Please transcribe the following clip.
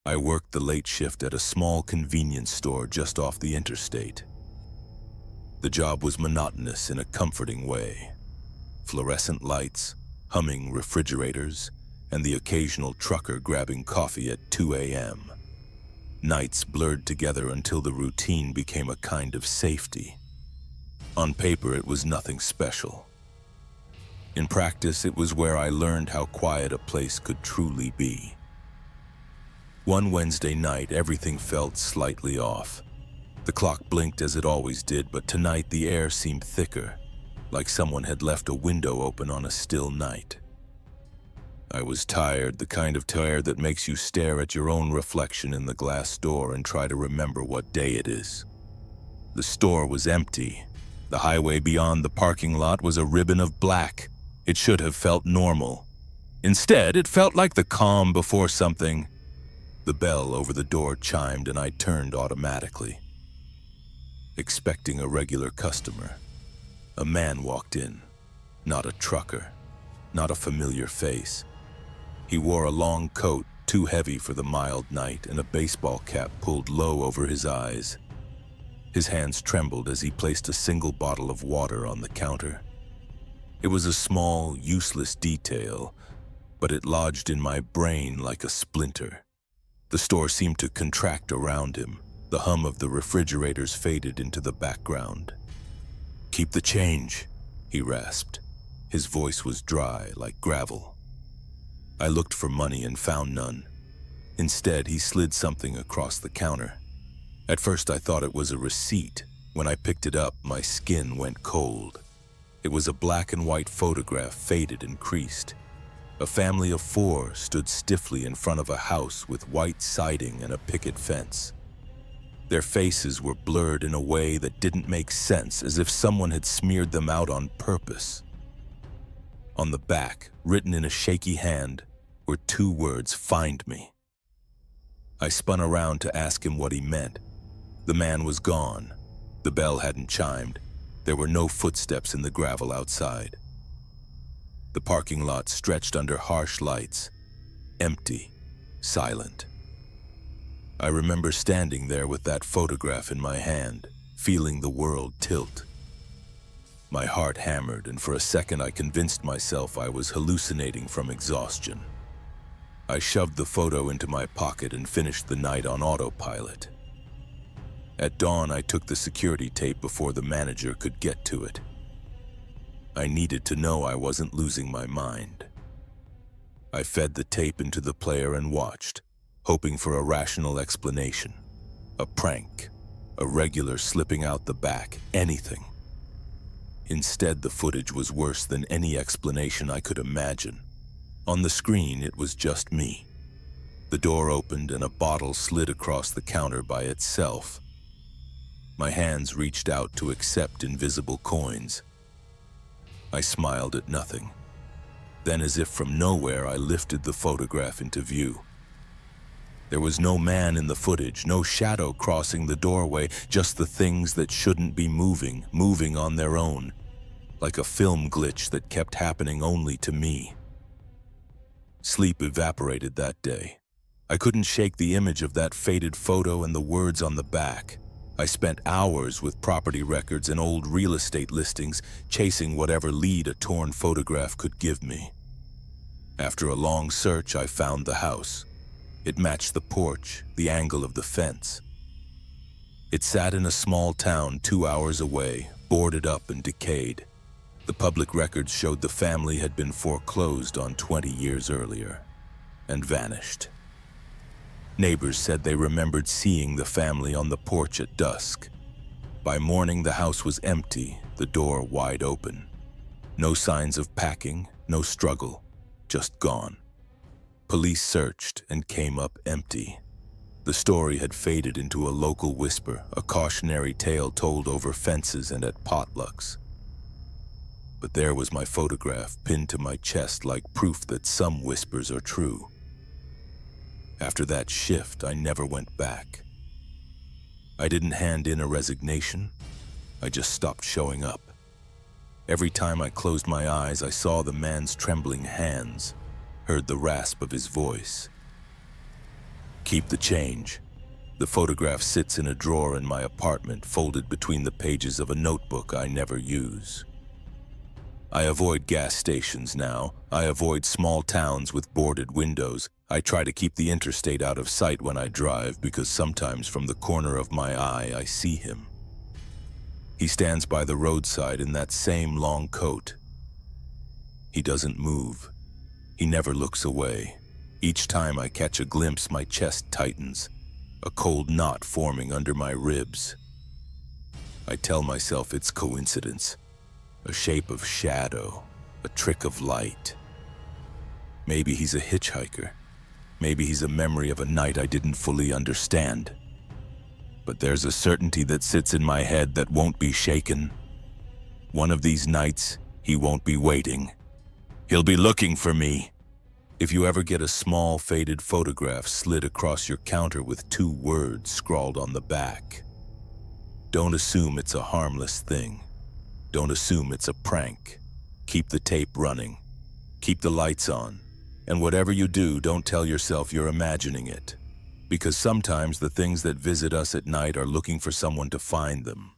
I worked the late shift at a small convenience store just off the interstate. The job was monotonous in a comforting way. Fluorescent lights, humming refrigerators, and the occasional trucker grabbing coffee at 2 a.m. Nights blurred together until the routine became a kind of safety. On paper, it was nothing special. In practice, it was where I learned how quiet a place could truly be. One Wednesday night, everything felt slightly off. The clock blinked as it always did, but tonight the air seemed thicker, like someone had left a window open on a still night. I was tired, the kind of tired that makes you stare at your own reflection in the glass door and try to remember what day it is. The store was empty. The highway beyond the parking lot was a ribbon of black. It should have felt normal. Instead, it felt like the calm before something. The bell over the door chimed and I turned automatically, expecting a regular customer. A man walked in, not a trucker, not a familiar face. He wore a long coat, too heavy for the mild night, and a baseball cap pulled low over his eyes. His hands trembled as he placed a single bottle of water on the counter. It was a small, useless detail, but it lodged in my brain like a splinter. The store seemed to contract around him. The hum of the refrigerators faded into the background. "Keep the change," he rasped. His voice was dry, like gravel. I looked for money and found none. Instead, he slid something across the counter. At first, I thought it was a receipt. When I picked it up, my skin went cold. It was a black and white photograph, faded and creased. A family of 4 stood stiffly in front of a house with white siding and a picket fence. Their faces were blurred in a way that didn't make sense, as if someone had smeared them out on purpose. On the back, written in a shaky hand, were 2 words, "Find me." I spun around to ask him what he meant. The man was gone. The bell hadn't chimed. There were no footsteps in the gravel outside. The parking lot stretched under harsh lights, empty, silent. I remember standing there with that photograph in my hand, feeling the world tilt. My heart hammered, and for a second I convinced myself I was hallucinating from exhaustion. I shoved the photo into my pocket and finished the night on autopilot. At dawn, I took the security tape before the manager could get to it. I needed to know I wasn't losing my mind. I fed the tape into the player and watched, hoping for a rational explanation. A prank, a regular slipping out the back, anything. Instead, the footage was worse than any explanation I could imagine. On the screen, it was just me. The door opened and a bottle slid across the counter by itself. My hands reached out to accept invisible coins. I smiled at nothing. Then, as if from nowhere, I lifted the photograph into view. There was no man in the footage, no shadow crossing the doorway, just the things that shouldn't be moving on their own, like a film glitch that kept happening only to me. Sleep evaporated that day. I couldn't shake the image of that faded photo and the words on the back. I spent hours with property records and old real estate listings, chasing whatever lead a torn photograph could give me. After a long search, I found the house. It matched the porch, the angle of the fence. It sat in a small town 2 hours away, boarded up and decayed. The public records showed the family had been foreclosed on 20 years earlier and vanished. Neighbors said they remembered seeing the family on the porch at dusk. By morning, the house was empty, the door wide open. No signs of packing, no struggle, just gone. Police searched and came up empty. The story had faded into a local whisper, a cautionary tale told over fences and at potlucks. But there was my photograph pinned to my chest like proof that some whispers are true. After that shift, I never went back. I didn't hand in a resignation. I just stopped showing up. Every time I closed my eyes, I saw the man's trembling hands, heard the rasp of his voice. Keep the change. The photograph sits in a drawer in my apartment, folded between the pages of a notebook I never use. I avoid gas stations now. I avoid small towns with boarded windows. I try to keep the interstate out of sight when I drive because sometimes from the corner of my eye I see him. He stands by the roadside in that same long coat. He doesn't move. He never looks away. Each time I catch a glimpse, my chest tightens, a cold knot forming under my ribs. I tell myself it's coincidence, a shape of shadow, a trick of light. Maybe he's a hitchhiker. Maybe he's a memory of a night I didn't fully understand. But there's a certainty that sits in my head that won't be shaken. One of these nights, he won't be waiting. He'll be looking for me. If you ever get a small, faded photograph slid across your counter with 2 words scrawled on the back, don't assume it's a harmless thing. Don't assume it's a prank. Keep the tape running. Keep the lights on. And whatever you do, don't tell yourself you're imagining it. Because sometimes the things that visit us at night are looking for someone to find them.